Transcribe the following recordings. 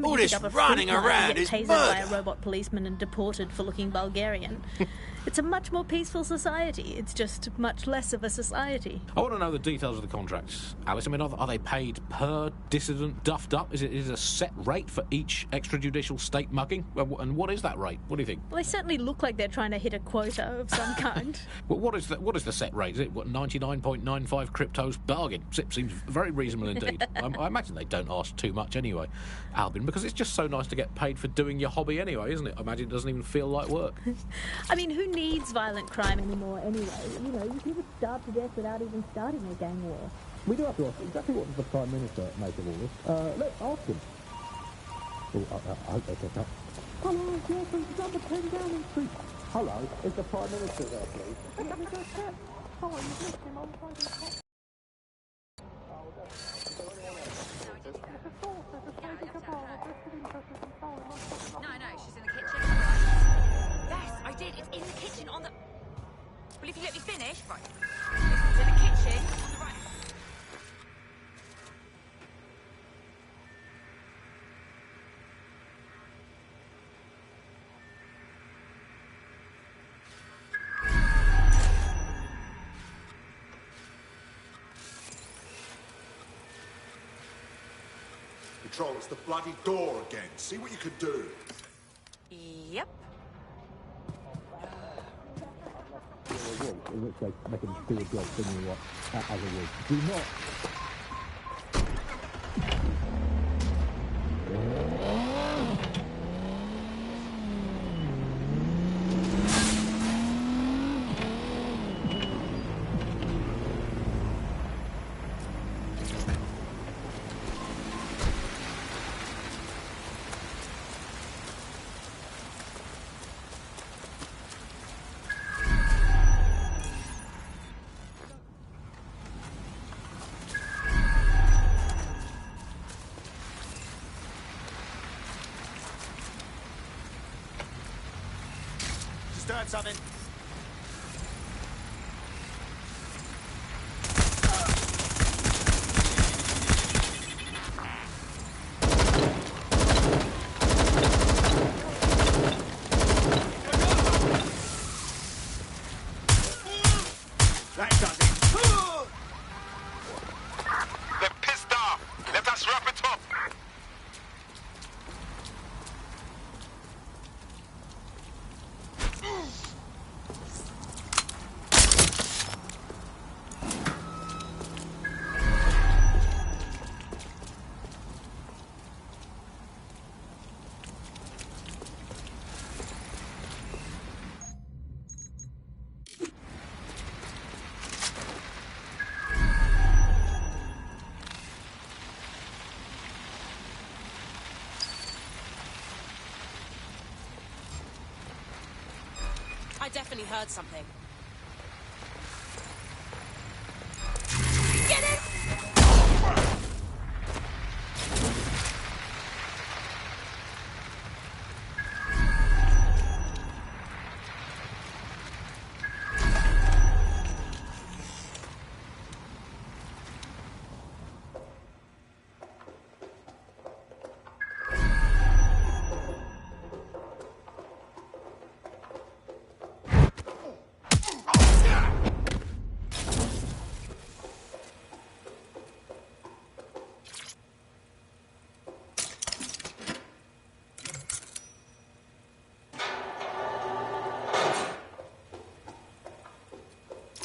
moment All you pick this up a running fruit plant, around you get is tasered by a murder. robot policeman and deported for looking Bulgarian. It's a much more peaceful society. It's just much less of a society. I want to know the details of the contracts, Alice. I mean, are they paid per dissident duffed up? Is it a set rate for each extrajudicial state mugging? And what is that rate? What do you think? Well, they certainly look like they're trying to hit a quota of some kind. Well, what is the set rate? Is it 99.95 cryptos bargain? Seems very reasonable indeed. I imagine they don't ask too much anyway, Albin, because it's just so nice to get paid for doing your hobby anyway, isn't it? I imagine it doesn't even feel like work. I mean, who needs violent crime anymore anyway? You know, you could starve to death without even starting a gang war. We do have to ask exactly what does the Prime Minister make of all this. Let's ask him. I hope they pick up. Hello, yes, it's number 10 Downing Street. Hello, is the Prime Minister there, please? Let me go check. Oh, you missed him on Friday. No, she's in the kitchen. Yes, I did. It's in the kitchen on the... Well, if you let me finish... Right. It's in the kitchen on the right. Control, it's the bloody door again. See what you could do. Yep. In which case, they can do a job similar what as a would. Do not. Doing something. That does it. They're pissed off. Let us wrap it up. I definitely heard something.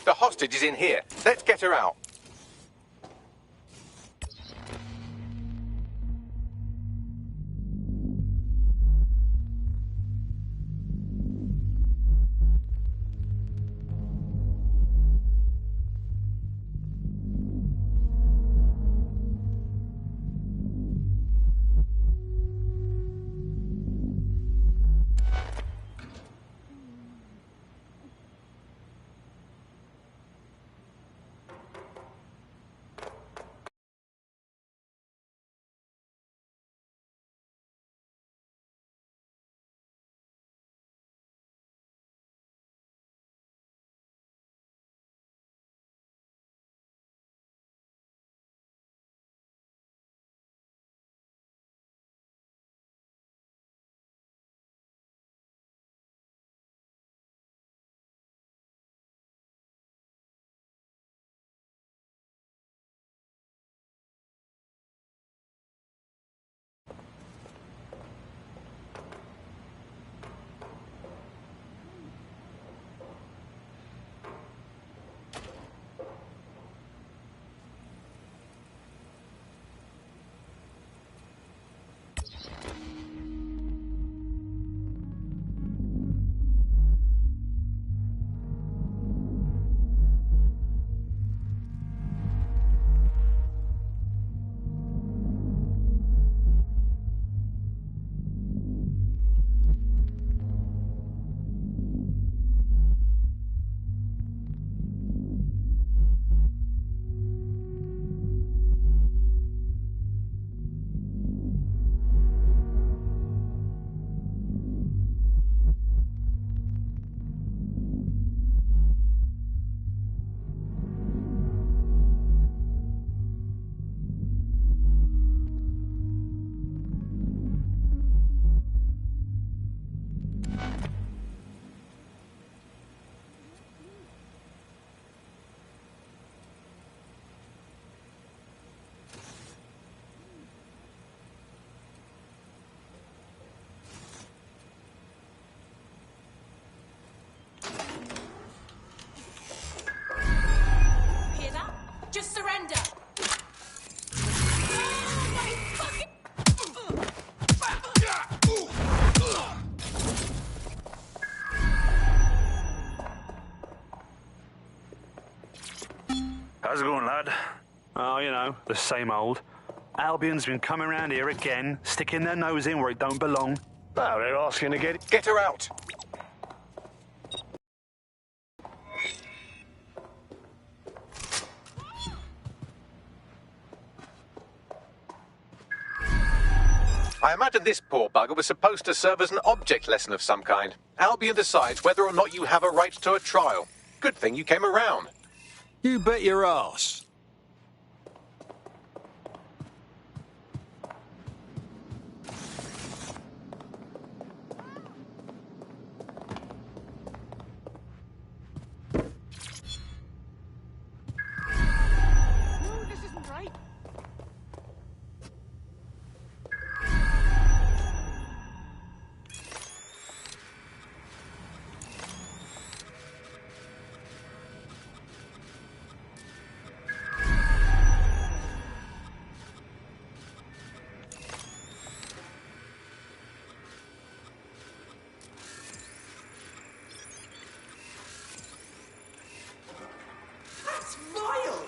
The hostage is in here. Let's get her out. The same old. Albion's been coming around here again, sticking their nose in where it don't belong. Now they're asking to get her out. I imagine this poor bugger was supposed to serve as an object lesson of some kind. Albion decides whether or not you have a right to a trial. Good thing you came around. You bet your ass. No, this isn't right. That's vile!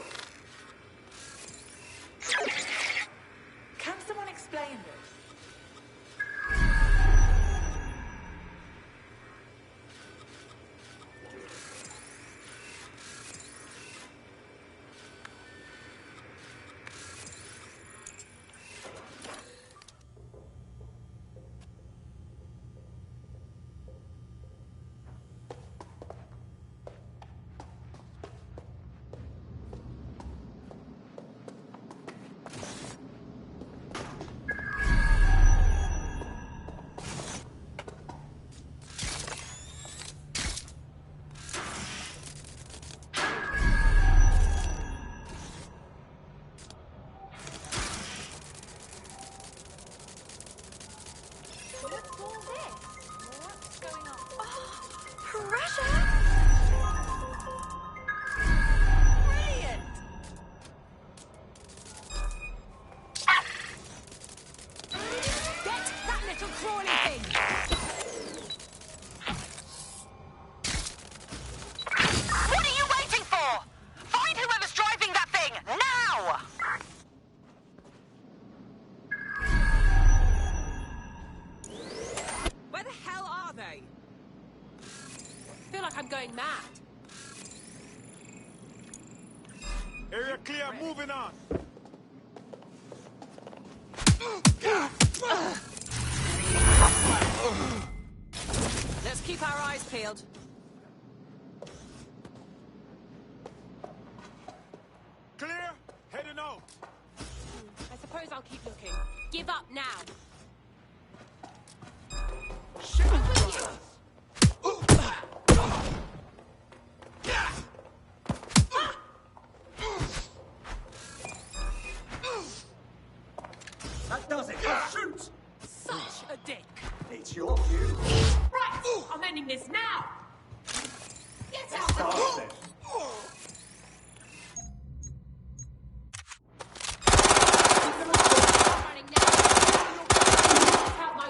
Can someone explain this? What's all this? What's going on? Oh, pressure! Brilliant! Get that little crawly thing! What are you waiting for? Find whoever's driving that thing, now! Where the hell are they? I feel like I'm going mad. Area clear, moving on. Let's keep our eyes peeled. Clear, heading out. I suppose I'll keep looking. Give up now. That does it! Shoot! Such a dick. It's your cue. Right, I'm ending this now. Get out Start of then. running now. Help my...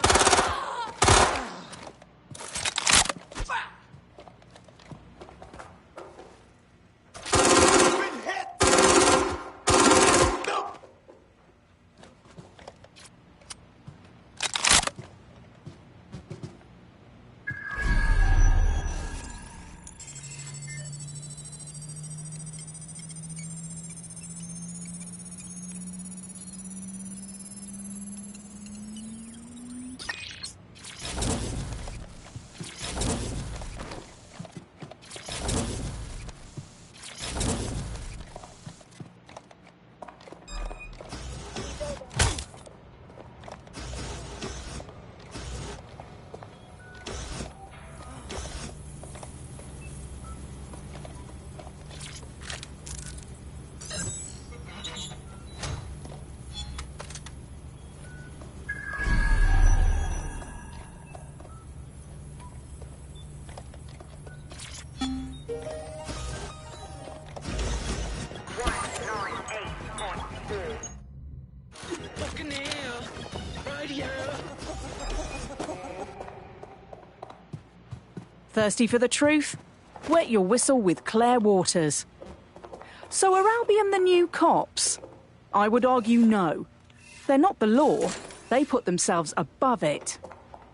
Been hit! No! Thirsty for the truth? Wet your whistle with Claire Waters. So are Albion the new cops? I would argue no. They're not the law. They put themselves above it.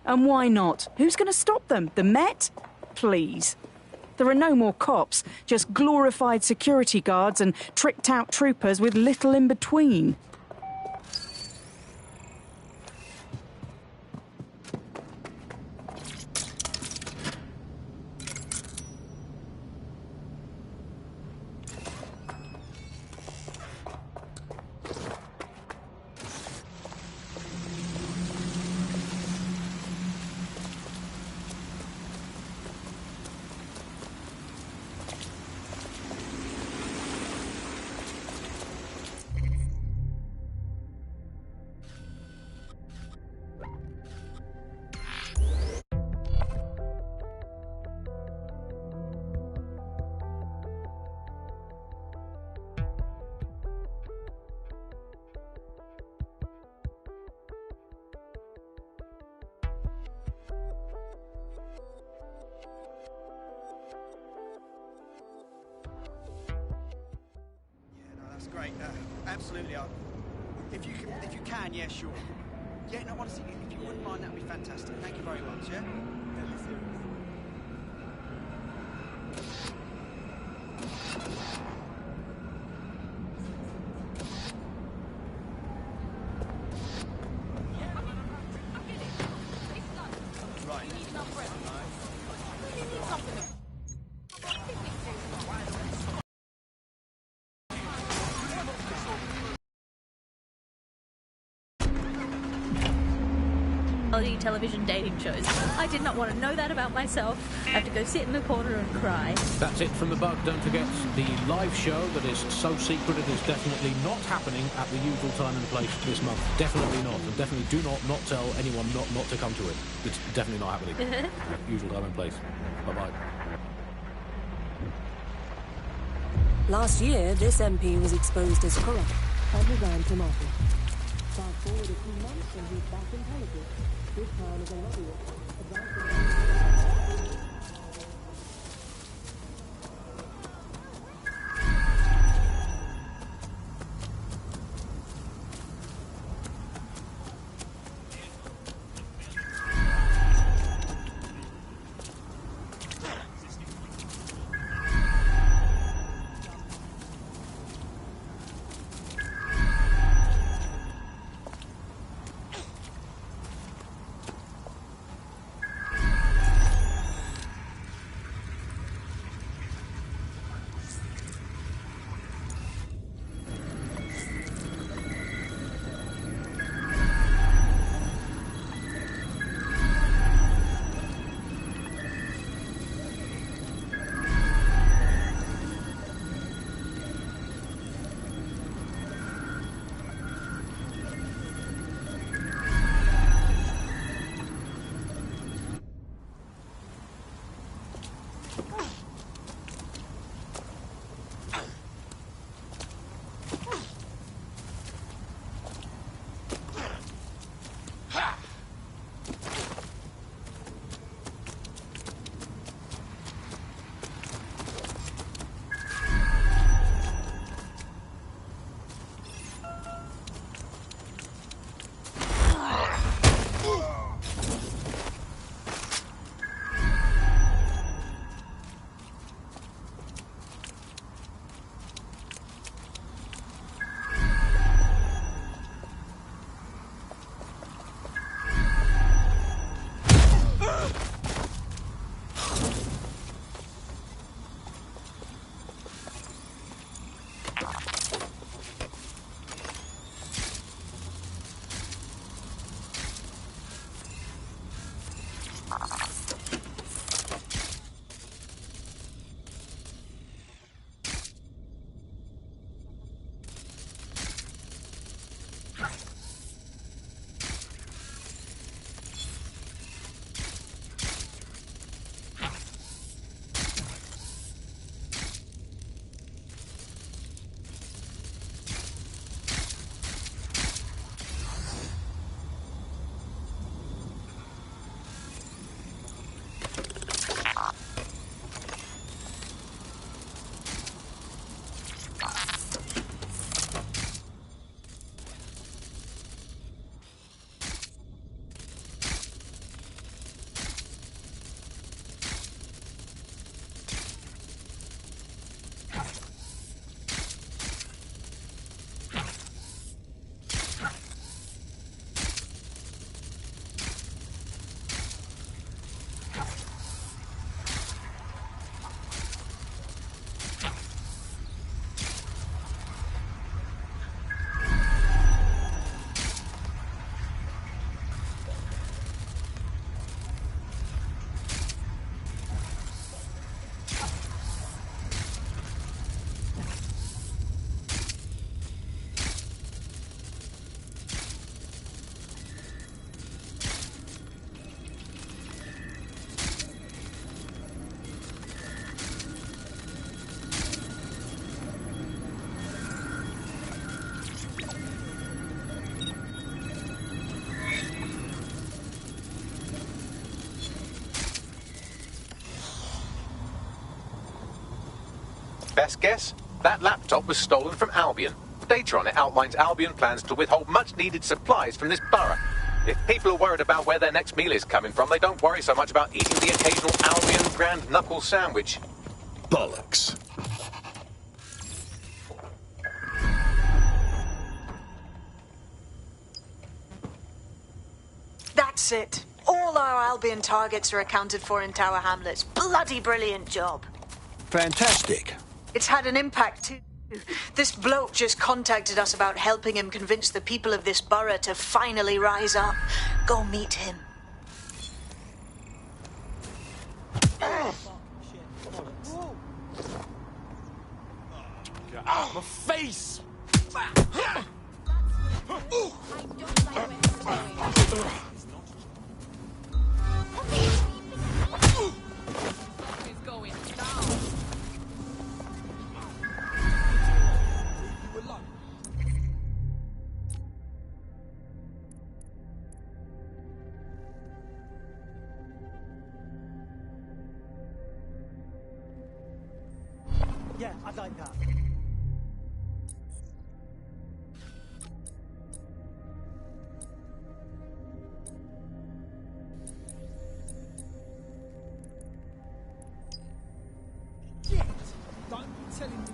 And why not? Who's going to stop them? The Met? Please. There are no more cops, just glorified security guards and tricked-out troopers with little in between. Great, absolutely. If you can, yeah, sure. Yeah, no, honestly, if you wouldn't mind, that would be fantastic. Thank you very much. Yeah. Television dating shows. I did not want to know that about myself. I have to go sit in the corner and cry. That's it from the Bug. Don't forget, the live show that is so secret it is definitely not happening at the usual time and place this month. Definitely not. And definitely do not tell anyone not to come to it. It's definitely not happening. Usual time and place. Bye-bye. Last year, this MP was exposed as corrupt and resigned from office. Fast forward a few months and he's back in politics. This time as a lobbyist. Best guess? That laptop was stolen from Albion. Data on it outlines Albion plans to withhold much-needed supplies from this borough. If people are worried about where their next meal is coming from, they don't worry so much about eating the occasional Albion grand knuckle sandwich. Bollocks. That's it. All our Albion targets are accounted for in Tower Hamlets. Bloody brilliant job. Fantastic. It's had an impact too. This bloke just contacted us about helping him convince the people of this borough to finally rise up. Go meet him. Get out my face! Yeah, I'd like that. Shit! Don't be telling me.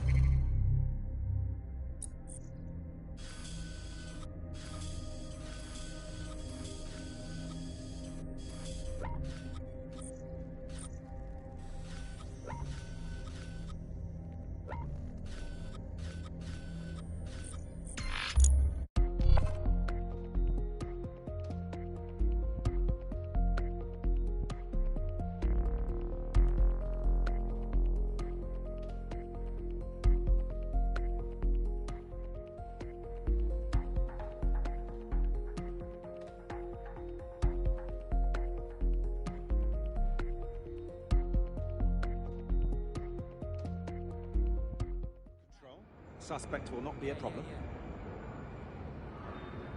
Suspect will not be a problem.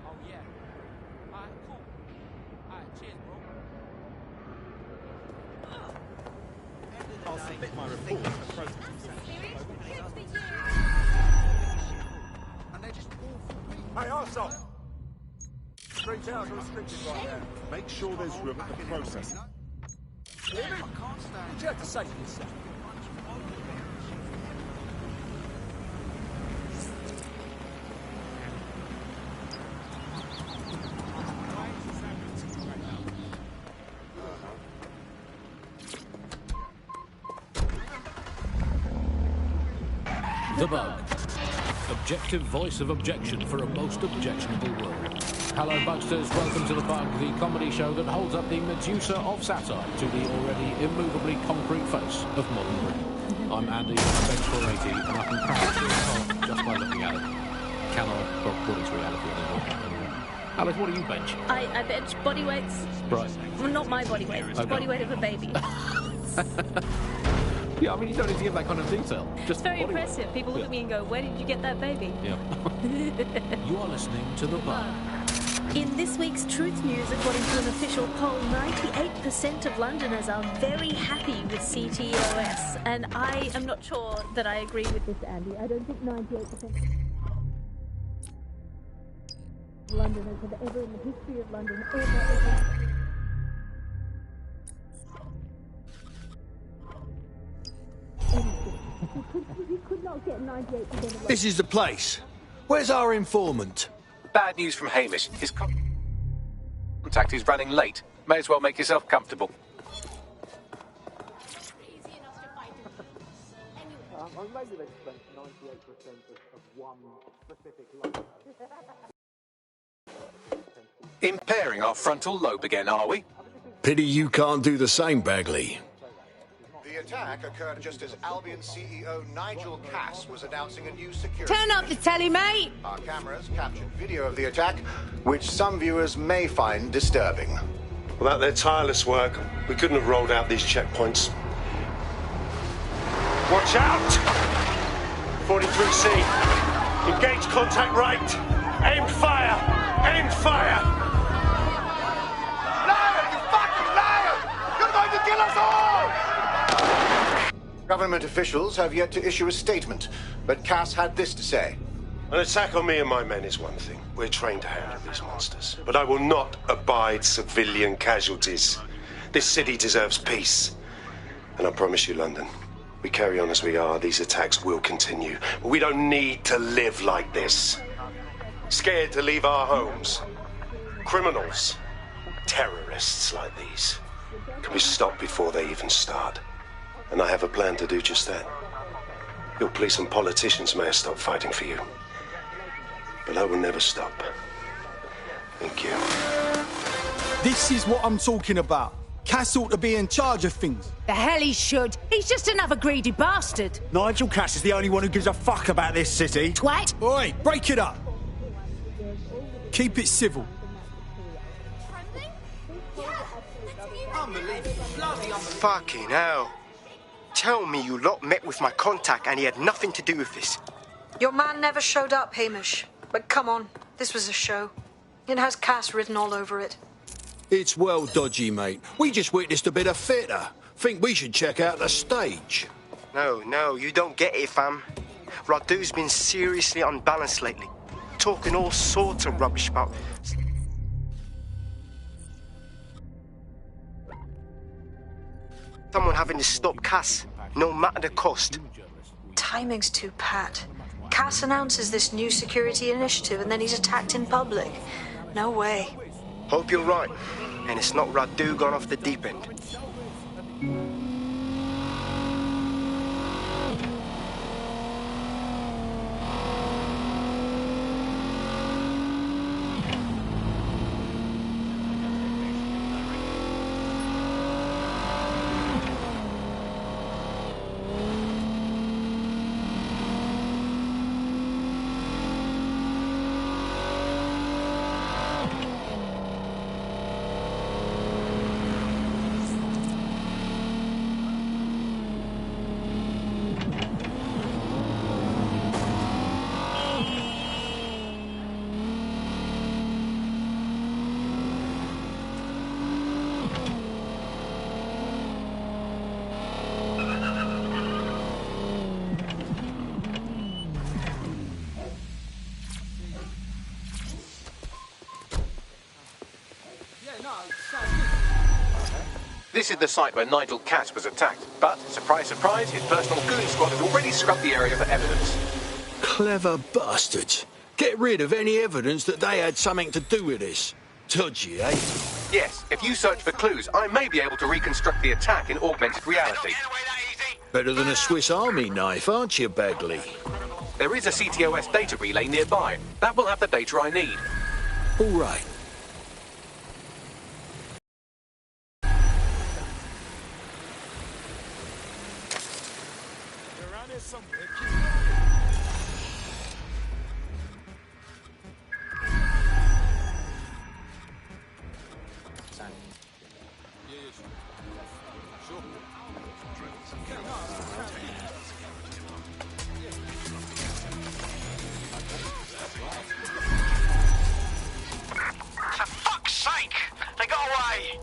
Oh, yeah. Alright, cool. Alright, cheers, bro. I'll submit my report to the process. And they're just awful. Hey, arsehole! Street hours are restricted right now. Make sure there's room at the process. What do you have to say for yourself? The Bug. Objective voice of objection for a most objectionable world. Hello, Bugsters. Welcome to The Bug, the comedy show that holds up the Medusa of satire to the already immovably concrete face of modern Britain. I'm Andy, I bench 480, and I can crack it just by looking at it. Can I? Well, according to reality, anyway. Alice, what do you bench? I bench body weights. Right. Well, not my body weight. It's Okay. body weight of a baby. Yeah, I mean, you don't need to give that kind of detail. Just It's very body weight. impressive. People look at me and go, where did you get that baby? Yeah. You are listening to The Bug. In this week's Truth News, according to an official poll, 98% of Londoners are very happy with CTOS. And I am not sure that I agree with this, Andy. I don't think 98% of Londoners have ever in the history of London ever you could not get 98% of This is the place. Where's our informant? Bad news from Hamish. His contact is running late. May as well make yourself comfortable. Maybe they spent 98% of one specific line. Impairing our frontal lobe again, are we? Pity you can't do the same, Bagley. The attack occurred just as Albion CEO Nigel Cass was announcing a new security. Turn up the telly, mate! Our cameras captured video of the attack, which some viewers may find disturbing. Without their tireless work, we couldn't have rolled out these checkpoints. Watch out! 43C. Engage contact right. Aim fire! Aim fire! Liar! You fucking liar! You're going to kill us all! Government officials have yet to issue a statement, but Cass had this to say. An attack on me and my men is one thing. We're trained to handle these monsters. But I will not abide civilian casualties. This city deserves peace. And I promise you, London, we carry on as we are, these attacks will continue. But we don't need to live like this. Scared to leave our homes. Criminals, terrorists like these can be stopped before they even start. And I have a plan to do just that. Your police and politicians may have stopped fighting for you. But I will never stop. Thank you. This is what I'm talking about. Cass ought to be in charge of things. The hell he should. He's just another greedy bastard. Nigel Cass is the only one who gives a fuck about this city. Twat. Oi, break it up. Keep it civil. Fucking hell. Tell me you lot met with my contact and he had nothing to do with this. Your man never showed up, Hamish. But come on, this was a show. It has Cass written all over it. It's well dodgy, mate. We just witnessed a bit of theatre. Think we should check out the stage. No, you don't get it, fam. Radu's been seriously unbalanced lately. Talking all sorts of rubbish about... someone having to stop Cass, no matter the cost. Timing's too pat. Cass announces this new security initiative and then he's attacked in public. No way. Hope you're right, and it's not Radu gone off the deep end. This is the site where Nigel Cass was attacked, but, surprise, surprise, his personal goon squad has already scrubbed the area for evidence. Clever bastards. Get rid of any evidence that they had something to do with this. Dodgy, eh? Yes, if you search for clues, I may be able to reconstruct the attack in augmented reality. Better than a Swiss Army knife, aren't you, Bagley? There is a CTOS data relay nearby. That will have the data I need. All right. For fuck's sake! They got away!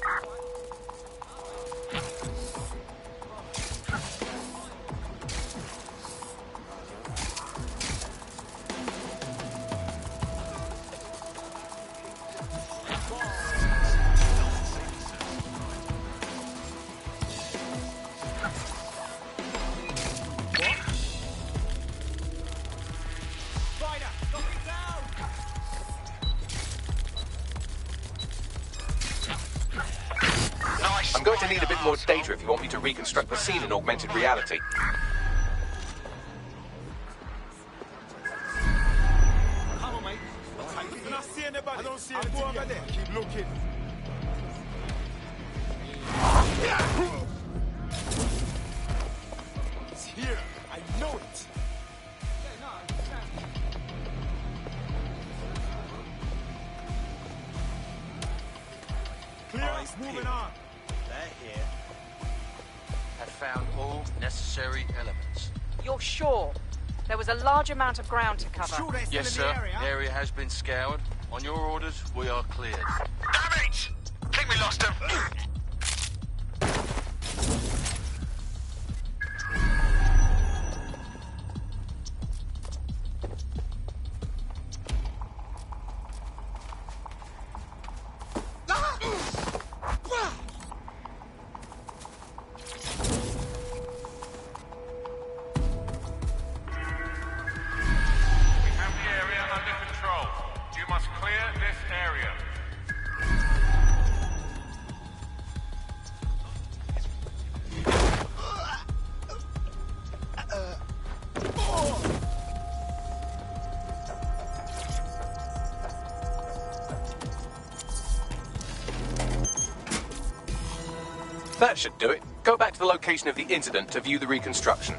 I'm going to need a bit more data if you want me to reconstruct the scene in augmented reality. Come on, mate. You're not seeing anybody. I don't see anything. Go over there. Keep looking. It's here. I know it. Clear. Moving on. That here have found all necessary elements. You're sure? There was a large amount of ground to cover. Yes, sir. The area has been scoured. On your orders, we are cleared. Damn it! Think we lost them. That should do it. Go back to the location of the incident to view the reconstruction.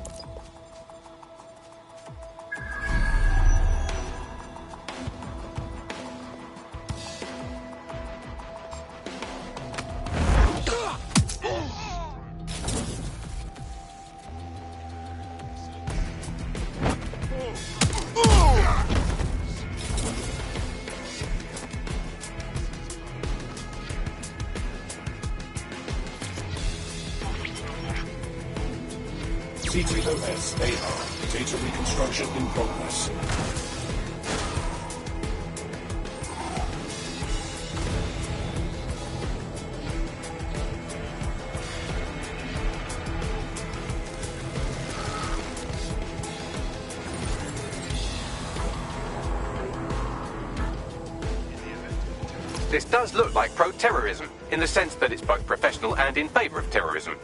CTOS AR. Data reconstruction in progress. This does look like pro-terrorism, in the sense that it's both professional and in favour of terrorism.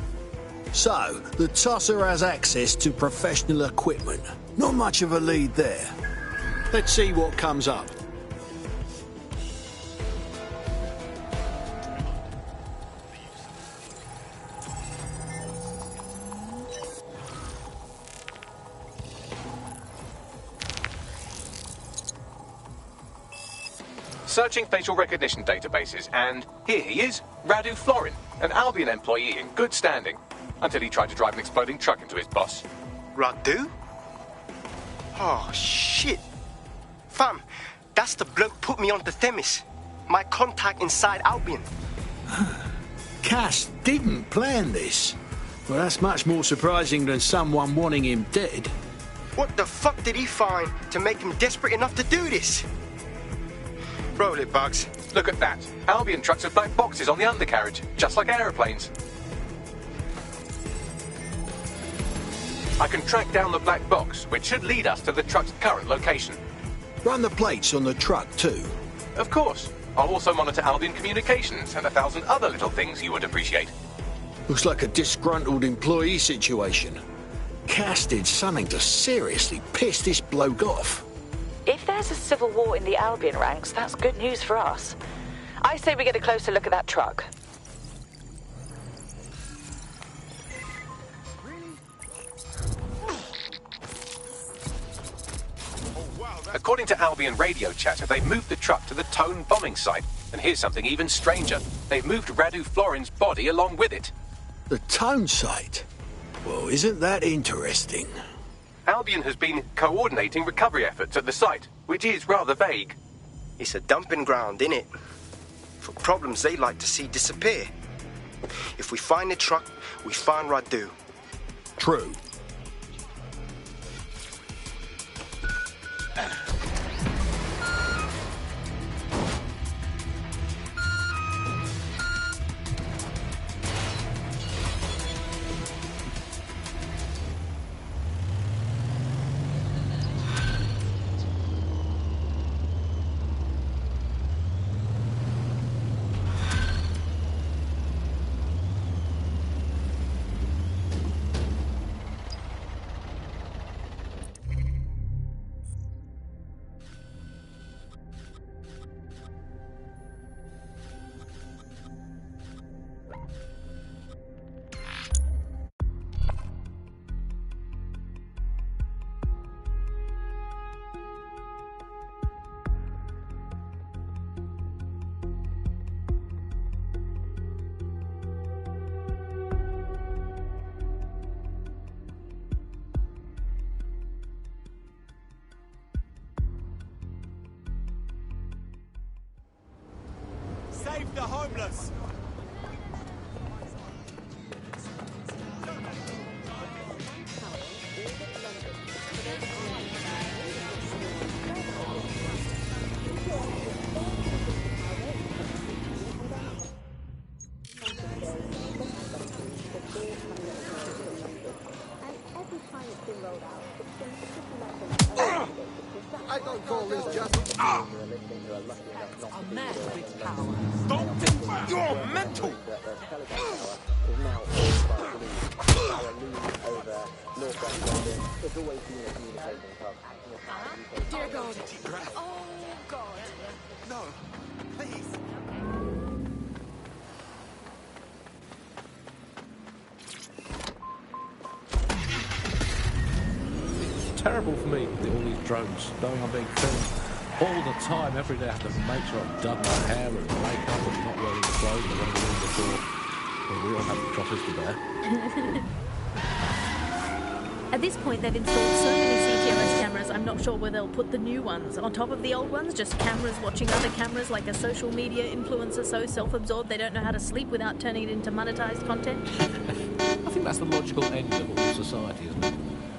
So, the tosser has access to professional equipment. Not much of a lead there. Let's see what comes up. Searching facial recognition databases, and here he is, Radu Florin, an Albion employee in good standing, until he tried to drive an exploding truck into his boss. Radu? Oh, shit. Fam, that's the bloke put me onto Themis. My contact inside Albion. Cass didn't plan this. Well, that's much more surprising than someone wanting him dead. What the fuck did he find to make him desperate enough to do this? Roll it, Bugs. Look at that. Albion trucks with black boxes on the undercarriage, just like aeroplanes. I can track down the black box, which should lead us to the truck's current location. Run the plates on the truck, too. Of course. I'll also monitor Albion communications and 1,000 other little things you would appreciate. Looks like a disgruntled employee situation. Cass did something to seriously piss this bloke off. If there's a civil war in the Albion ranks, that's good news for us. I say we get a closer look at that truck. According to Albion radio chatter, they've moved the truck to the Tone bombing site. And here's something even stranger. They've moved Radu Florin's body along with it. The Tone site? Well, isn't that interesting? Albion has been coordinating recovery efforts at the site, which is rather vague. It's a dumping ground, innit? For problems they like to see disappear. If we find the truck, we find Radu. True. Save the homeless! I don't call this just... A man with power. Don't think you're mental! Dear God. Oh, God. No, please. terrible for me, all these drones, knowing I'm being filmed all the time, every day. I have to make sure I've done my hair and makeup and not wearing the clothes I want to wear before. Well, we all have the crosses to bear. At this point, they've installed so many CTOS cameras, I'm not sure where they'll put the new ones. On top of the old ones, just cameras watching other cameras, like a social media influencer so self-absorbed they don't know how to sleep without turning it into monetized content. I think that's the logical end of all society, isn't it?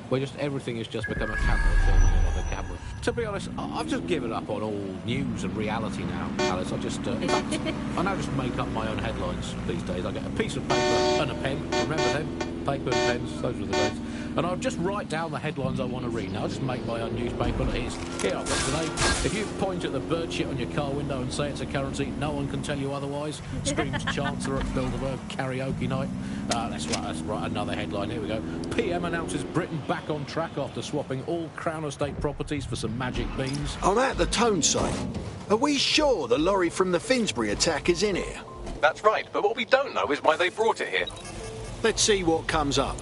Where just everything has just become a camera filming another camera. To be honest, I've just given up on all news and reality now, Alice. I just, in fact, I now just make up my own headlines these days. I get a piece of paper and a pen. Remember them? Paper and pens, those were the days. And I'll just write down the headlines I want to read. Now, I'll just make my own newspaper. Here I've got today. If you point at the bird shit on your car window and say it's a currency, no one can tell you otherwise. Screams Chancellor at Bilderberg karaoke night. Let's write another headline. Here we go. PM announces Britain back on track after swapping all Crown Estate properties for some magic beans. I'm at the tone site. Are we sure the lorry from the Finsbury attack is in here? That's right, but what we don't know is why they brought it here. Let's see what comes up.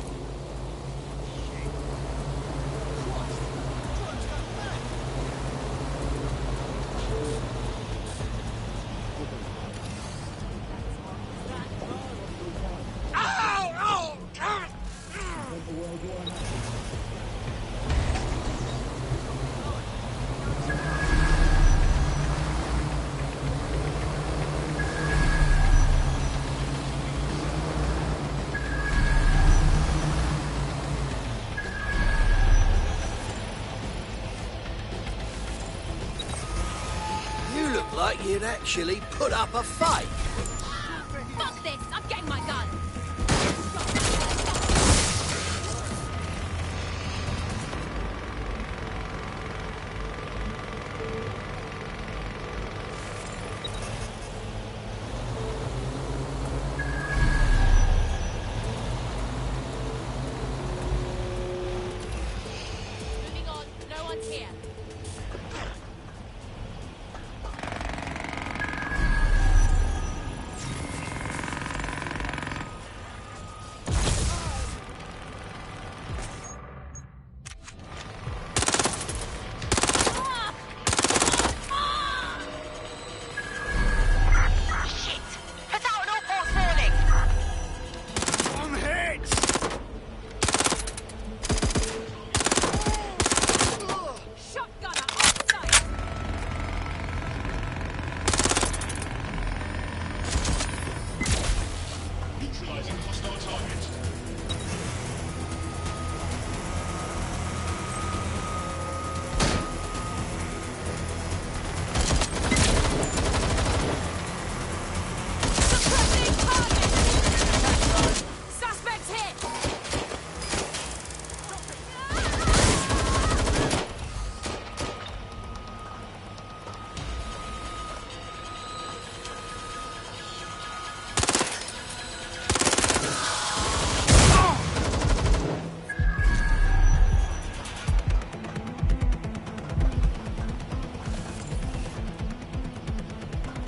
Like you'd actually put up a fight. Fuck this! I'm getting my gun! Moving on. No one's here.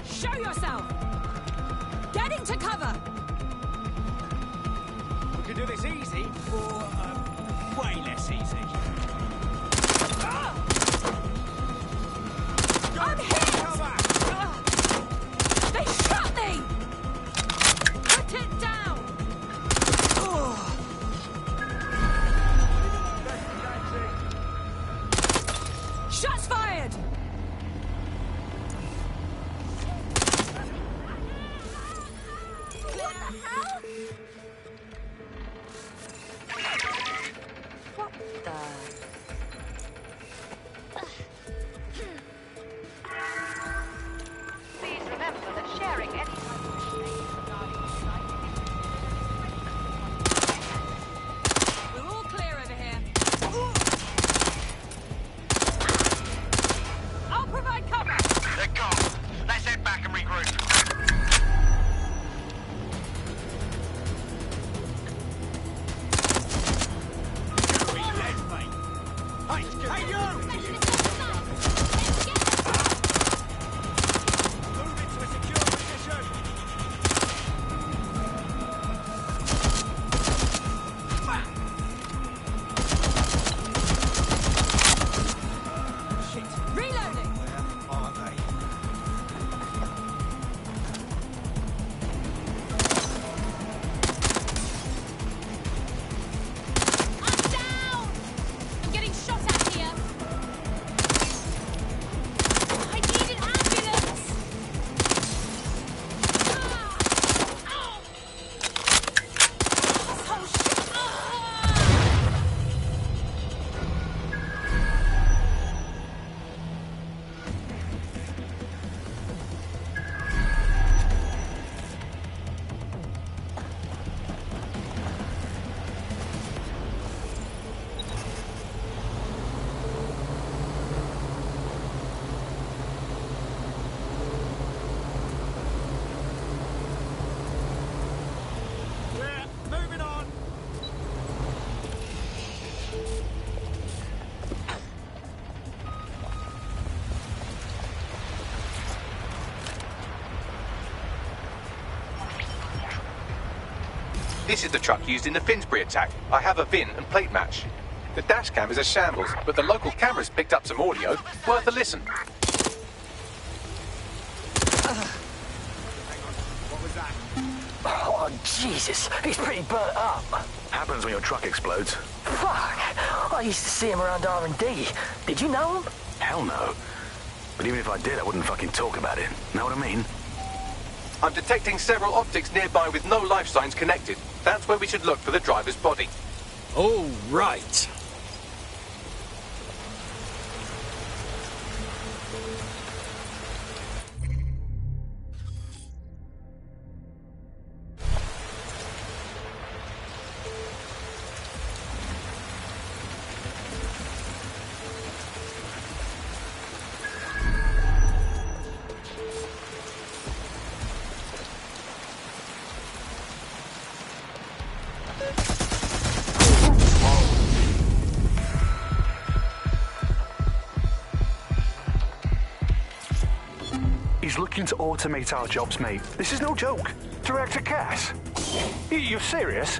Show yourself! Get into cover! We can do this easy, or way less easy. I'm hit! They shot me! Put it down! Shots fired! What the... This is the truck used in the Finsbury attack. I have a VIN and plate match. The dash cam is a shambles, but the local cameras picked up some audio. Worth a listen. Oh, Jesus. He's pretty burnt up. Happens when your truck explodes. Fuck. I used to see him around R&D. Did you know him? Hell no. But even if I did, I wouldn't fucking talk about it. Know what I mean? I'm detecting several optics nearby with no life signs connected. That's where we should look for the driver's body. All right. He's looking to automate our jobs, mate. This is no joke. Director Cass? You serious?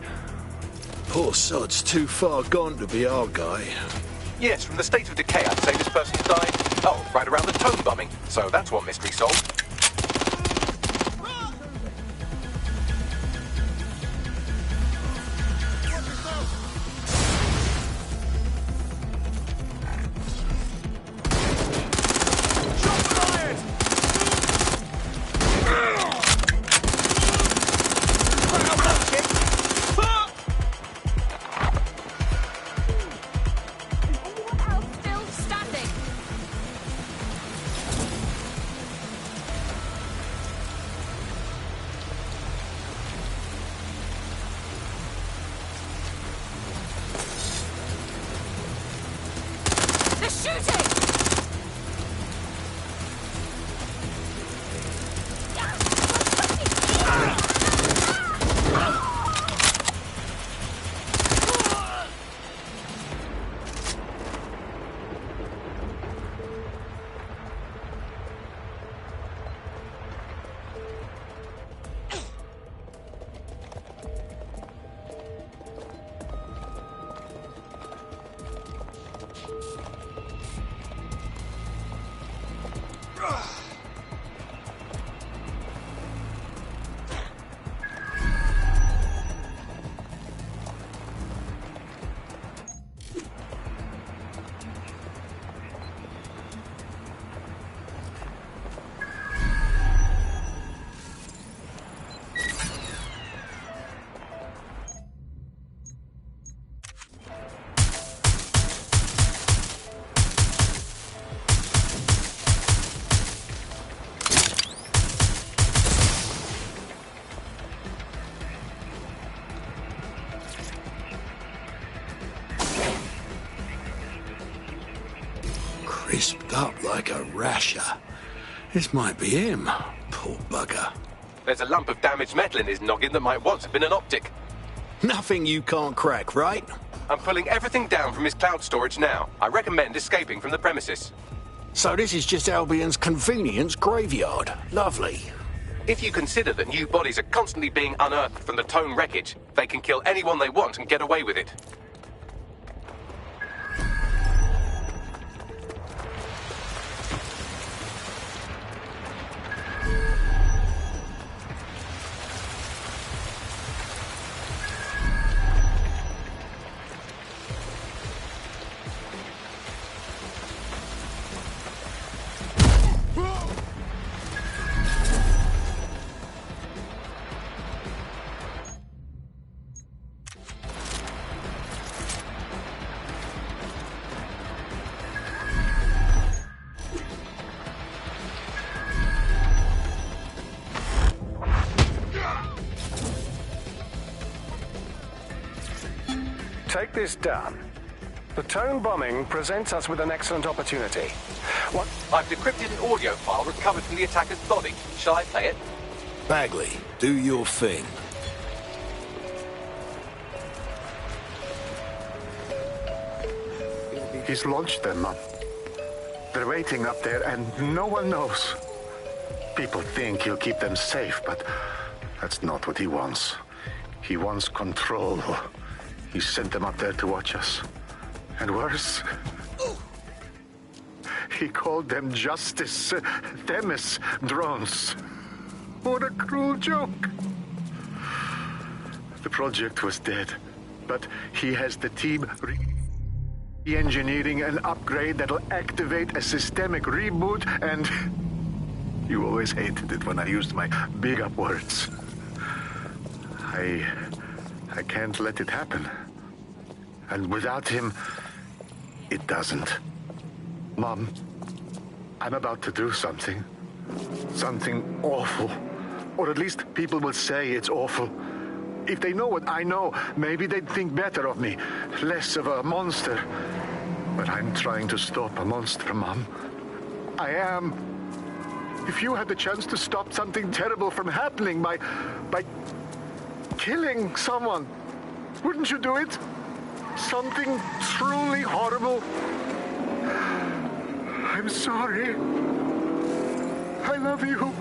Poor sod's too far gone to be our guy. Yes, from the state of decay, I'd say this person's died. Oh, right around the tone bombing. So that's one mystery solved. Crisped up like a rasher. This might be him. Poor bugger. There's a lump of damaged metal in his noggin that might once have been an optic. Nothing you can't crack, right? I'm pulling everything down from his cloud storage now. I recommend escaping from the premises. So this is just Albion's convenience graveyard. Lovely. If you consider that new bodies are constantly being unearthed from the Tone wreckage, they can kill anyone they want and get away with it. Take this down. The Tone bombing presents us with an excellent opportunity. What? I've decrypted an audio file recovered from the attacker's body. Shall I play it? Bagley, do your thing. He's launched them up. They're waiting up there and no one knows. People think he'll keep them safe, but that's not what he wants. He wants control. He sent them up there to watch us. And worse, he called them Justice Themis drones. What a cruel joke. The project was dead, but he has the team re-engineering an upgrade that'll activate a systemic reboot, and you always hated it when I used my big up words. I can't let it happen. And without him, it doesn't. Mom, I'm about to do something. Something awful. Or at least people will say it's awful. If they know what I know, maybe they'd think better of me. Less of a monster. But I'm trying to stop a monster, Mom. I am. If you had the chance to stop something terrible from happening by killing someone, wouldn't you do it? Something truly horrible. I'm sorry. I love you.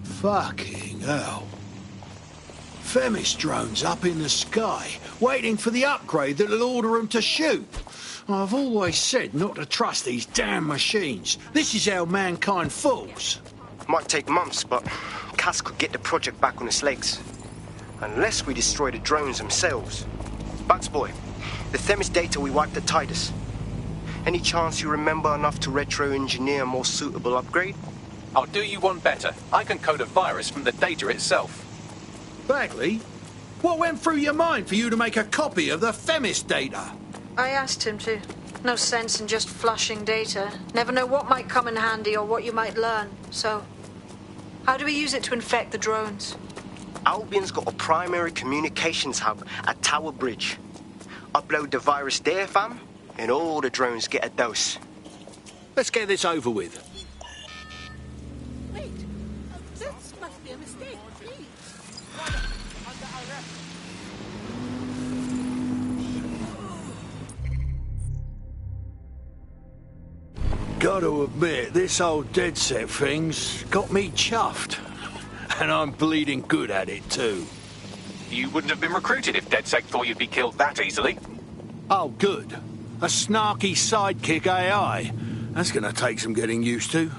Fucking hell. Themis drones up in the sky, waiting for the upgrade that'll order them to shoot. I've always said not to trust these damn machines. This is how mankind falls. Might take months, but Cass could get the project back on its legs. Unless we destroy the drones themselves. Bugs boy, the Themis data we wiped at Titus. Any chance you remember enough to retro-engineer a more suitable upgrade? I'll do you one better. I can code a virus from the data itself. Bagley, what went through your mind for you to make a copy of the Themis data? I asked him to. No sense in just flushing data. Never know what might come in handy or what you might learn. So, how do we use it to infect the drones? Albion's got a primary communications hub at Tower Bridge. Upload the virus there, fam, and all the drones get a dose. Let's get this over with. Wait, this must be a mistake, please. Gotta admit, this old dead set thing's got me chuffed. And I'm bleeding good at it, too. You wouldn't have been recruited if DedSec thought you'd be killed that easily. Oh, good. A snarky sidekick AI. That's gonna take some getting used to.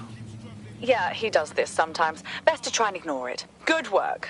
Yeah, he does this sometimes. Best to try and ignore it. Good work.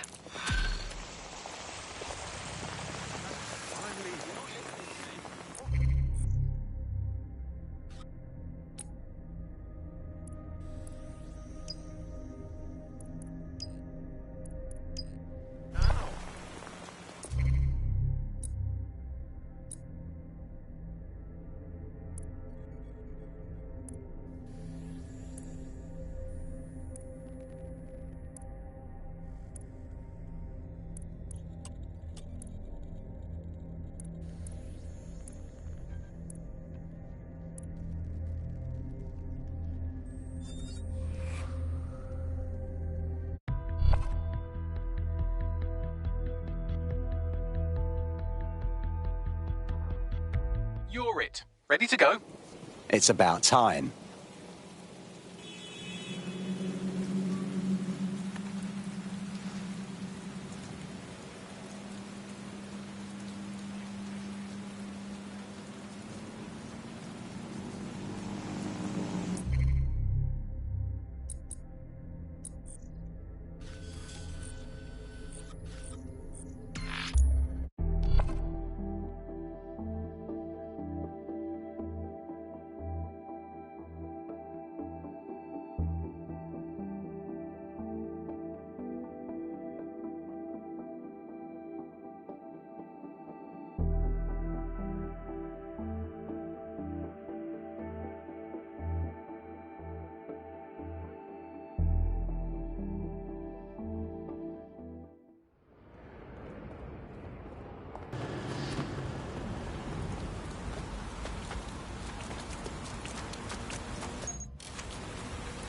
You're it. Ready to go? It's about time.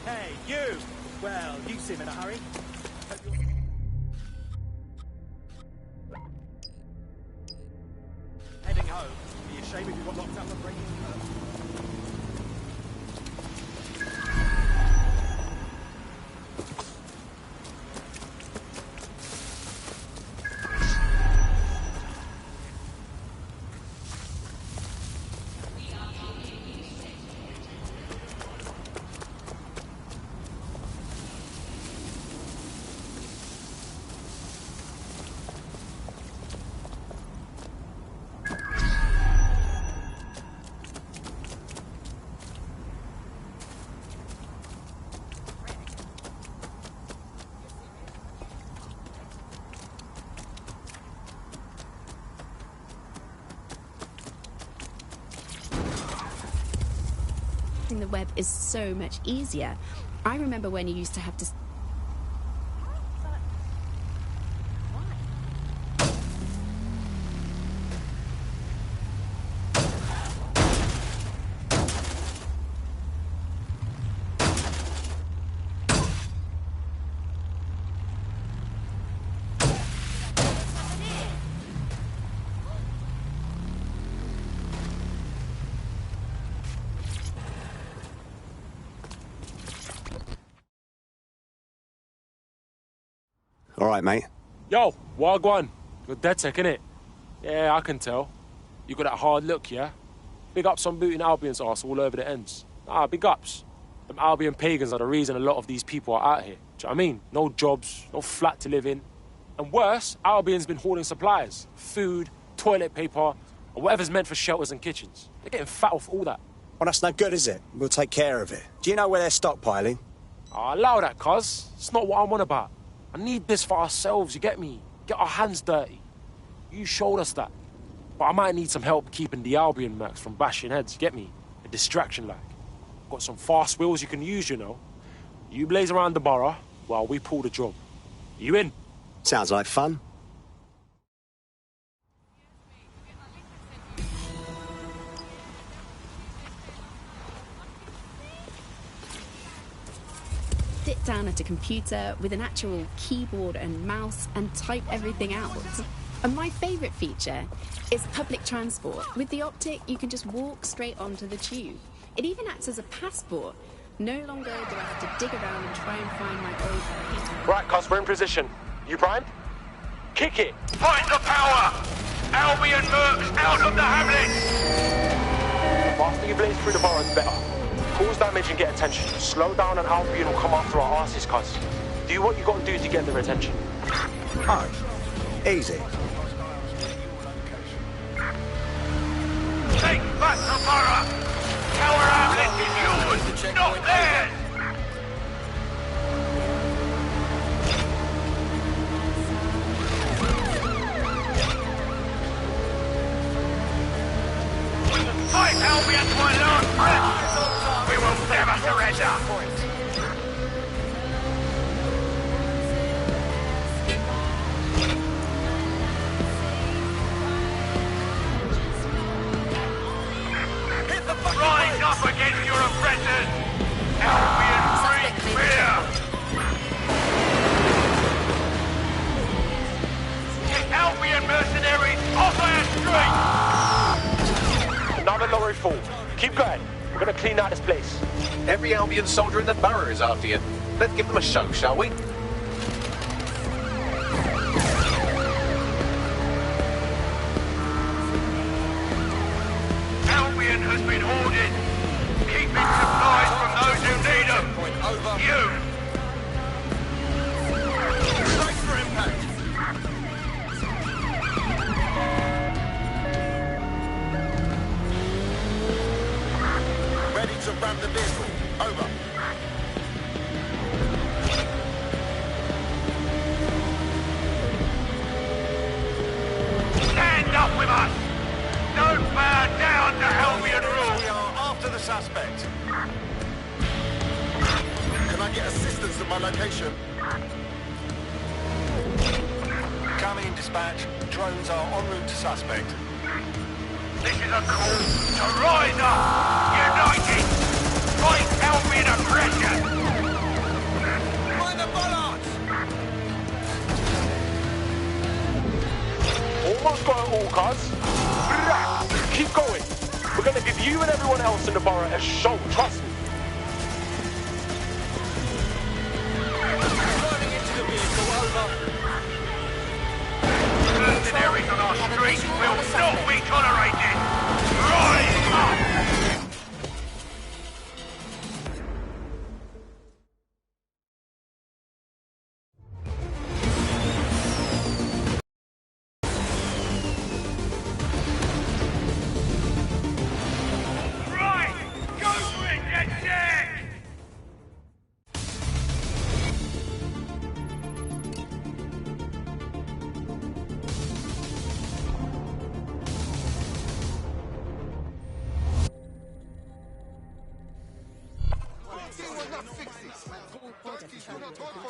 Hey, you! Well, you seem in a hurry. Heading home. Be a shame if you got locked The web is so much easier. I remember when you used to have to... All right, mate. Yo, Wagwan. You're dead tech, innit? Yeah, I can tell. You got that hard look, yeah? Big ups on booting Albion's arse all over the ends. Ah, big ups. Them Albion pagans are the reason a lot of these people are out here. Do you know what I mean? No jobs, no flat to live in. And worse, Albion's been hoarding supplies. Food, toilet paper, or whatever's meant for shelters and kitchens. They're getting fat off all that. Well, that's no good, is it? We'll take care of it. Do you know where they're stockpiling? Ah, allow that, cuz. It's not what I'm on about. I need this for ourselves, you get me? Get our hands dirty. You showed us that. But I might need some help keeping the Albion mercs from bashing heads, you get me? A distraction like. Got some fast wheels you can use, you know. You blaze around the borough while we pull the job. You in? Sounds like fun. Sit down at a computer with an actual keyboard and mouse and type everything out. And my favourite feature is public transport. With the Optic, you can just walk straight onto the tube. It even acts as a passport. No longer do I have to dig around and try and find my old paper. Right, cuz, we're in position. You primed? Kick it! Find the power! Albion mercs out of the hamlet! The faster you blaze through the borough, the better. Cause damage and get attention. Slow down and Albion will come after our asses, cuz. Do what you gotta do to get their attention. Oh, easy. Take back the borough! Tower outlet is yours, not theirs! Fight Albion to my last breath! We will never surrender! Rise up against your oppressors! Albion breathe fear! Get Albion mercenaries off our streets! Another lorry full. Keep going. We're gonna clean out this place. Every Albion soldier in the borough is after you. Let's give them a show, shall we? Albion has been hoarded. Keeping supplies from those who need them. You! Brace for impact. Ready to ram the vehicle. Over. Stand up with us! Don't bow down to Albion rule! We are after the suspect. Can I get assistance at my location? Coming in, dispatch. Drones are en route to suspect. This is a call to rise up! United! Fight Albion aggression! Find the bollards! Almost got it all, cuz. Keep going. We're gonna you and everyone else in the borough has shown, trust me. Driving into the vehicle, over. Mercenaries on our street will not be tolerated. Rise up!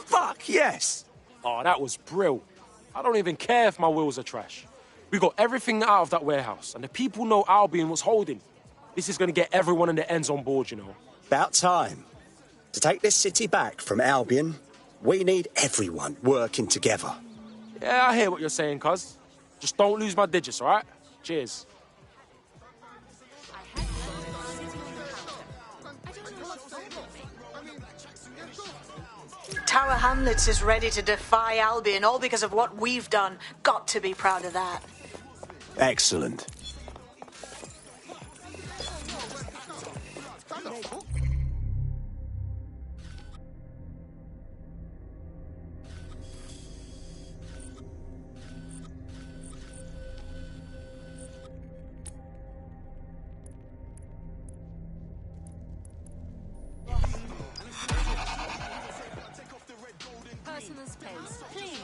Fuck yes! Oh, that was brill. I don't even care if my wheels are trash. We got everything out of that warehouse, and the people know Albion was holding. This is going to get everyone in the ends on board, you know. About time. To take this city back from Albion, we need everyone working together. Yeah, I hear what you're saying, cuz. Just don't lose my digits, all right? Cheers. Tower Hamlets is ready to defy Albion, all because of what we've done. Got to be proud of that. Excellent. Personal space, please.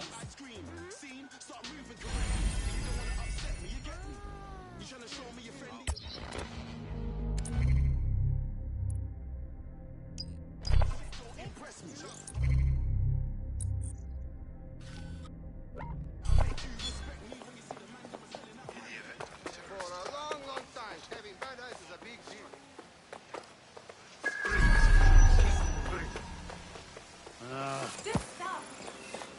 Good stuff.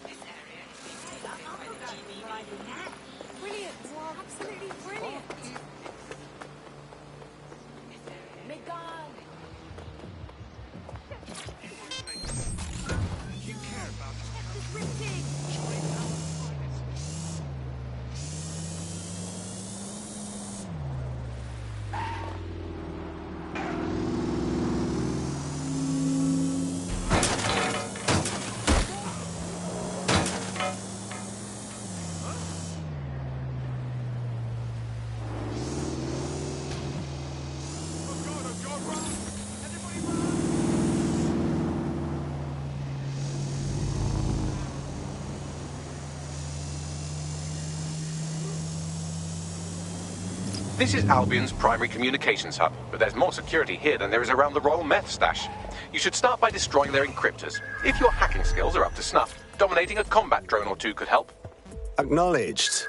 This area is being taken up by the GB riding that. Brilliant. Absolutely brilliant. Megan. You care about This riveting. This is Albion's primary communications hub, but there's more security here than there is around the Royal Meth Stash. You should start by destroying their encryptors. If your hacking skills are up to snuff, dominating a combat drone or two could help. Acknowledged.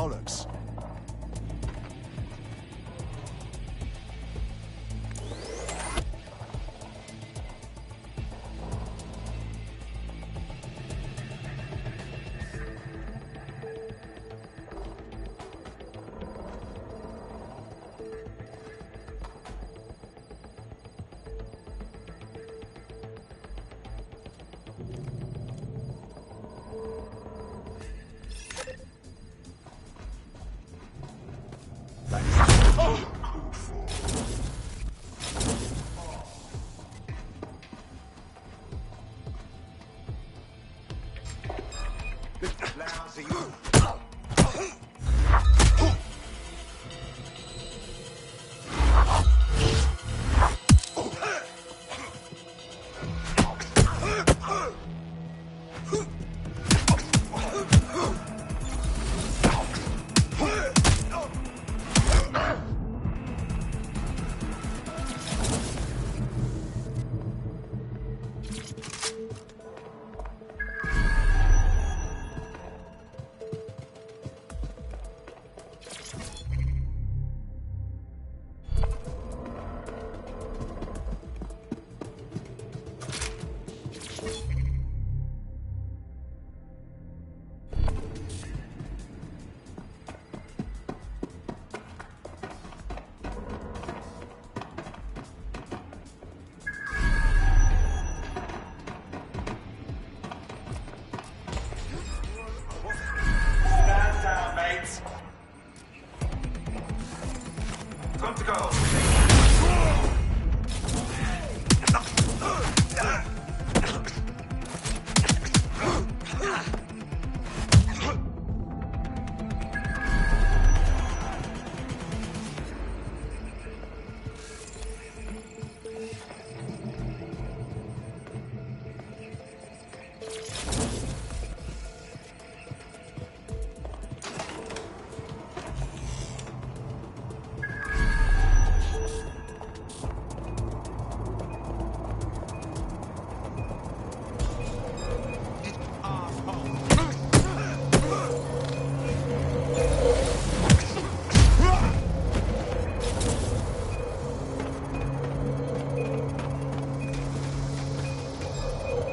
bollocks. Good to go.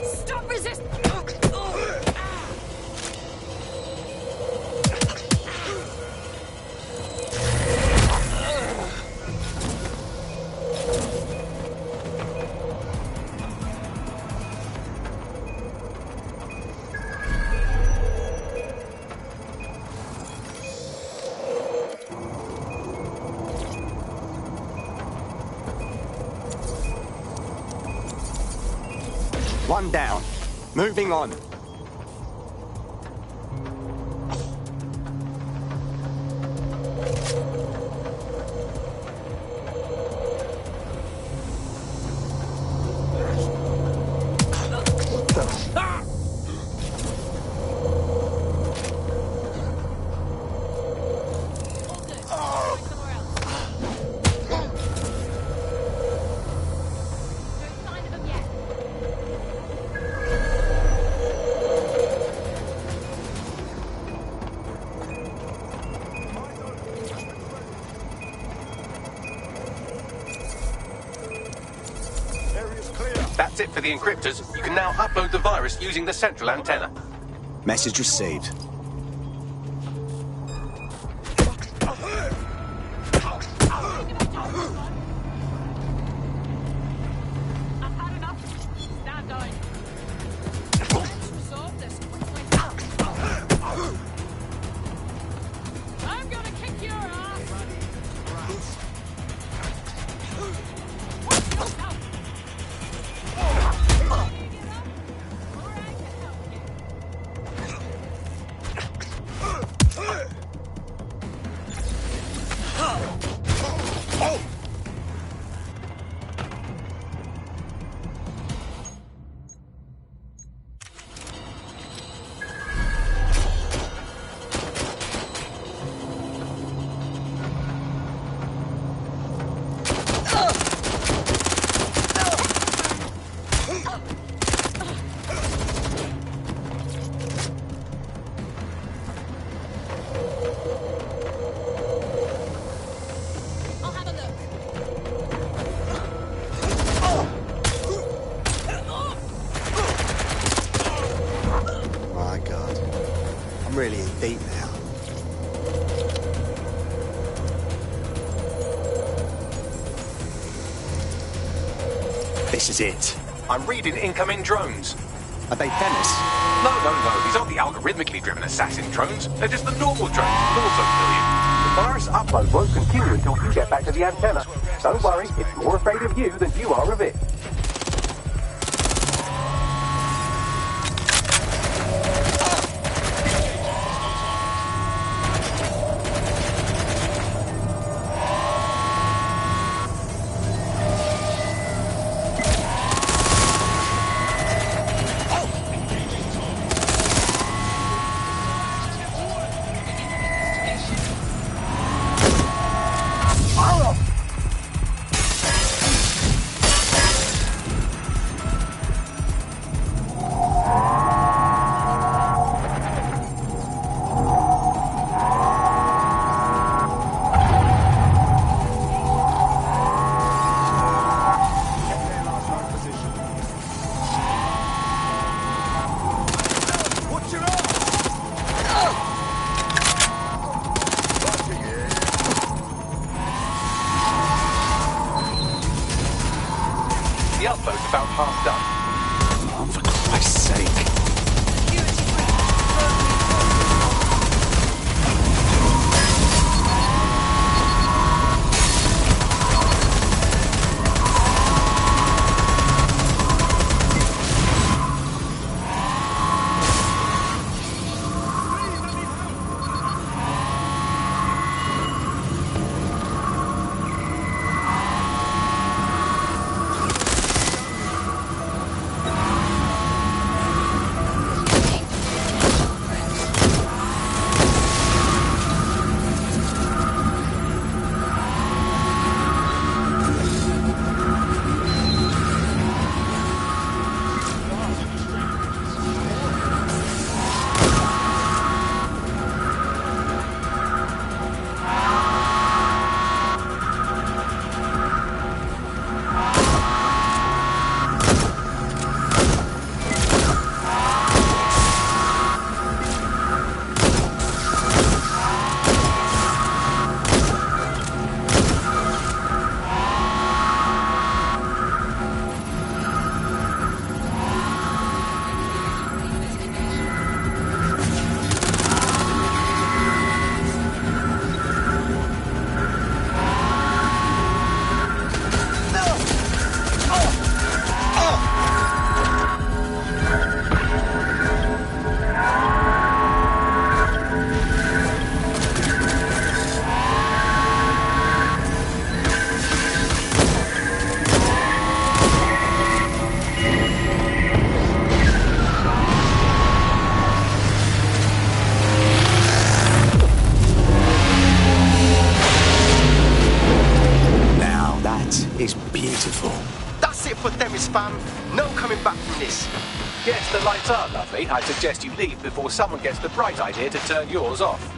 Stop resisting! One down. Moving on. That's it for the encryptors. You can now upload the virus using the central antenna. Message received. This is it. I'm reading incoming drones. Are they Themis? No. These aren't the algorithmically driven assassin drones. They're just the normal drones that also kill you. The virus upload won't continue until you get back to the antenna. Don't worry, it's more afraid of you than you are of it. I suggest you leave before someone gets the bright idea to turn yours off.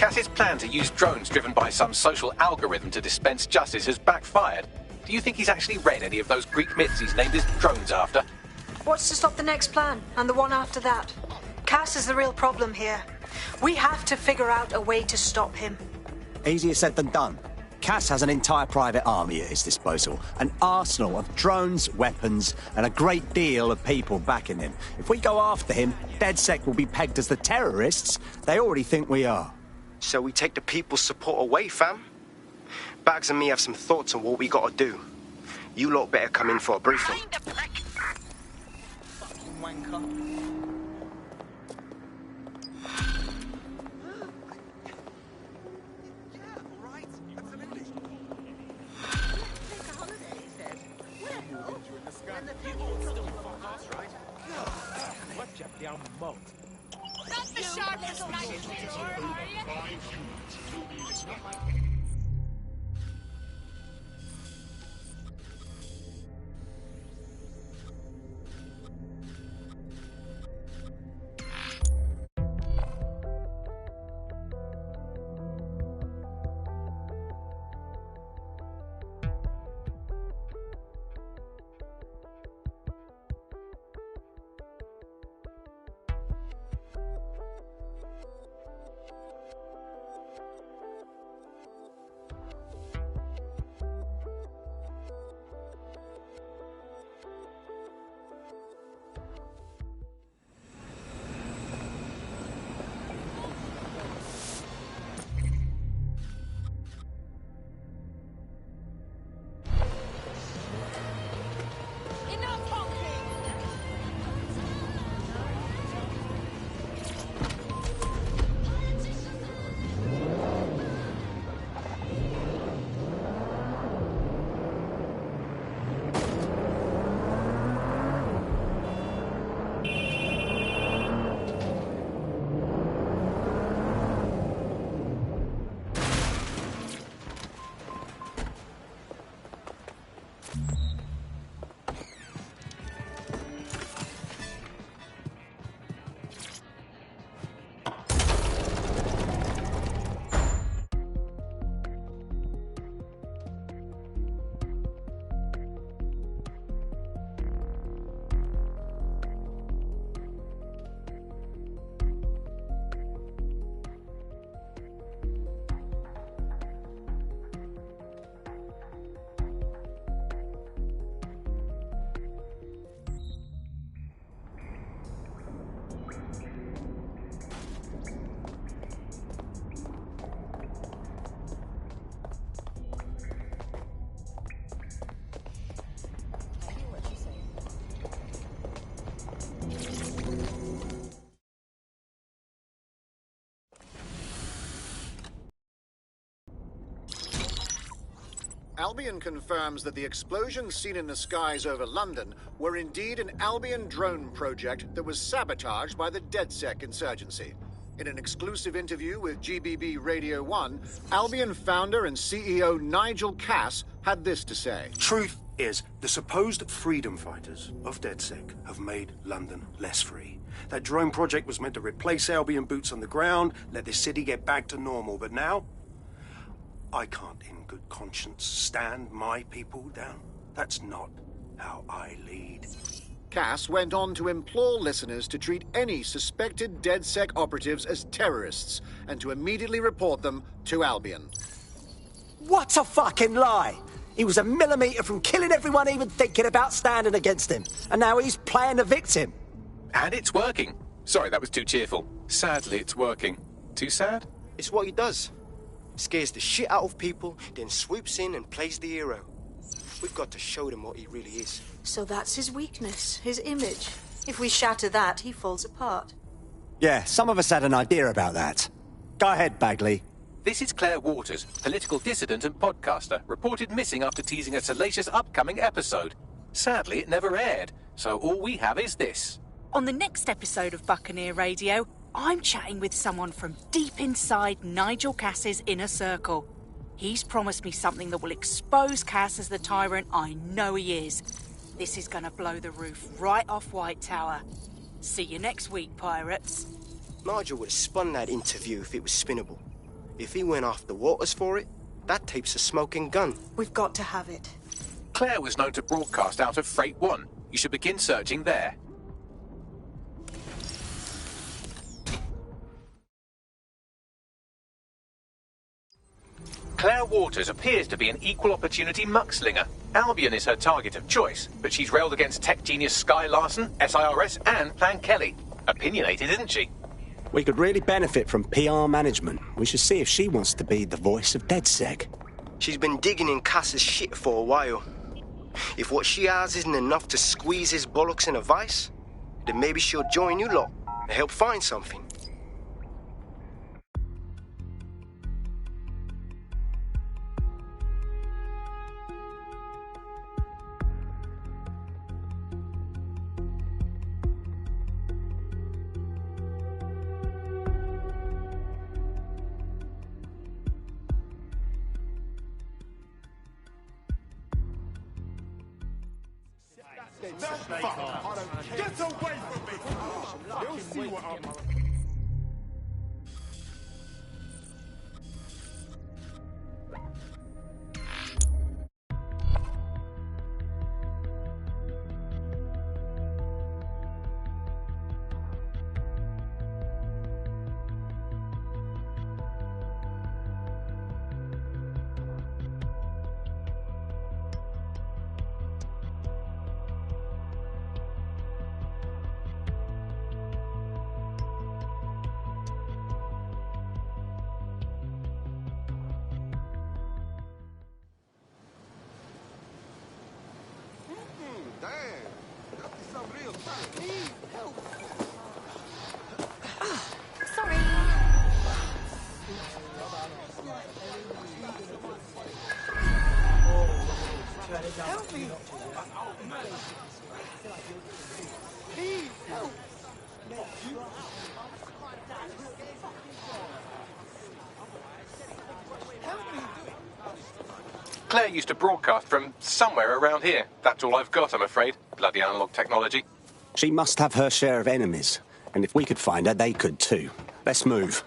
Cass's plan to use drones driven by some social algorithm to dispense justice has backfired. Do you think he's actually read any of those Greek myths he's named his drones after? What's to stop the next plan, and the one after that? Cass is the real problem here. We have to figure out a way to stop him. Easier said than done. Cass has an entire private army at his disposal, an arsenal of drones, weapons, and a great deal of people backing him. If we go after him, DedSec will be pegged as the terrorists they already think we are. So we take the people's support away, fam? Bags and me have some thoughts on what we gotta do. You lot better come in for a briefing. Fucking wanker. Not the sharpest knife in the world, are you? Albion confirms that the explosions seen in the skies over London were indeed an Albion drone project that was sabotaged by the DedSec insurgency. In an exclusive interview with GBB Radio 1, Albion founder and CEO Nigel Cass had this to say. Truth is, the supposed freedom fighters of DedSec have made London less free. That drone project was meant to replace Albion boots on the ground, let the city get back to normal, but now I can't in good conscience stand my people down. That's not how I lead. Cass went on to implore listeners to treat any suspected DedSec operatives as terrorists and to immediately report them to Albion. What a fucking lie! He was a millimetre from killing everyone even thinking about standing against him. And now he's playing the victim. And it's working. Sorry, that was too cheerful. Sadly, it's working. Too sad? It's what he does. Scares the shit out of people, then swoops in and plays the hero. We've got to show them what he really is. So that's his weakness, his image. If we shatter that, he falls apart. Yeah, some of us had an idea about that. Go ahead, Bagley. This is Claire Waters, political dissident and podcaster, reported missing after teasing a salacious upcoming episode. Sadly, it never aired, so all we have is this. On the next episode of Buccaneer Radio, I'm chatting with someone from deep inside Nigel Cass's inner circle. He's promised me something that will expose Cass as the tyrant I know he is. This is going to blow the roof right off White Tower. See you next week, pirates. Nigel would have spun that interview if it was spinnable. If he went after Waters for it, that tape's a smoking gun. We've got to have it. Claire was known to broadcast out of Freight 1. You should begin searching there. Claire Waters appears to be an equal opportunity muckslinger. Albion is her target of choice, but she's railed against tech genius Sky Larson, SIRS, and Plan Kelly. Opinionated, isn't she? We could really benefit from PR management. We should see if she wants to be the voice of DedSec. She's been digging in Cass's shit for a while. If what she has isn't enough to squeeze his bollocks in a vice, then maybe she'll join you lot and help find something. Get away from me! You'll see what I'm... Sorry. Help me. Please help. Help me. Claire used to broadcast from somewhere around here. That's all I've got, I'm afraid. Bloody analog technology. She must have her share of enemies. And if we could find her, they could too. Let's move.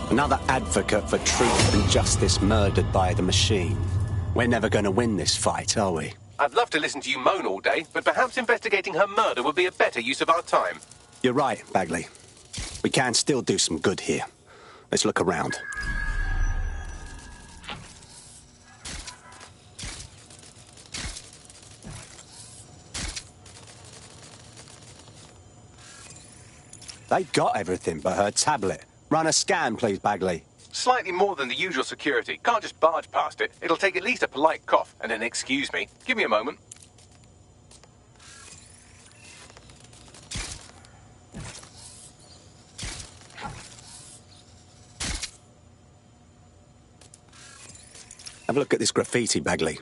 Another advocate for truth and justice murdered by the machine. We're never going to win this fight, are we? I'd love to listen to you moan all day, but perhaps investigating her murder would be a better use of our time. You're right, Bagley. We can still do some good here. Let's look around. They got everything but her tablet. Run a scan, please, Bagley. Slightly more than the usual security. Can't just barge past it. It'll take at least a polite cough and an excuse me. Give me a moment. Have a look at this graffiti, Bagley.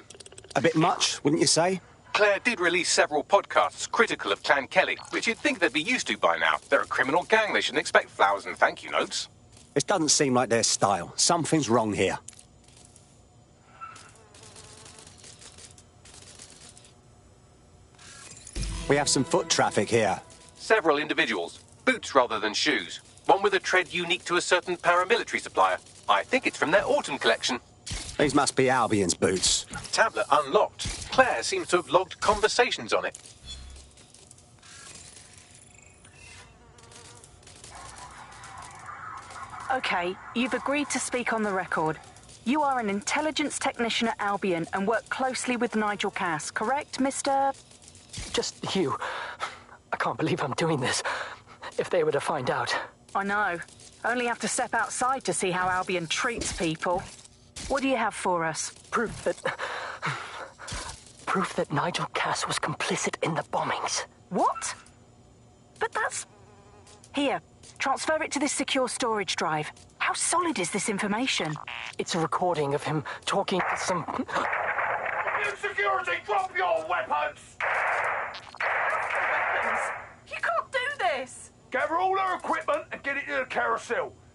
A bit much, wouldn't you say? Claire did release several podcasts critical of Clan Kelly, which you'd think they'd be used to by now. They're a criminal gang. They shouldn't expect flowers and thank you notes. This doesn't seem like their style. Something's wrong here. We have some foot traffic here. Several individuals. Boots rather than shoes. One with a tread unique to a certain paramilitary supplier. I think it's from their autumn collection. These must be Albion's boots. Tablet unlocked. Claire seems to have logged conversations on it. Okay, you've agreed to speak on the record. You are an intelligence technician at Albion and work closely with Nigel Cass, correct, Mr...? Just you. I can't believe I'm doing this. If they were to find out. I know. Only have to step outside to see how Albion treats people. What do you have for us? Proof that Nigel Cass was complicit in the bombings. What? But that's... Here, transfer it to this secure storage drive. How solid is this information? It's a recording of him talking to some... Security, drop your weapons! You can't do this! Gather all our equipment and get it to the carousel.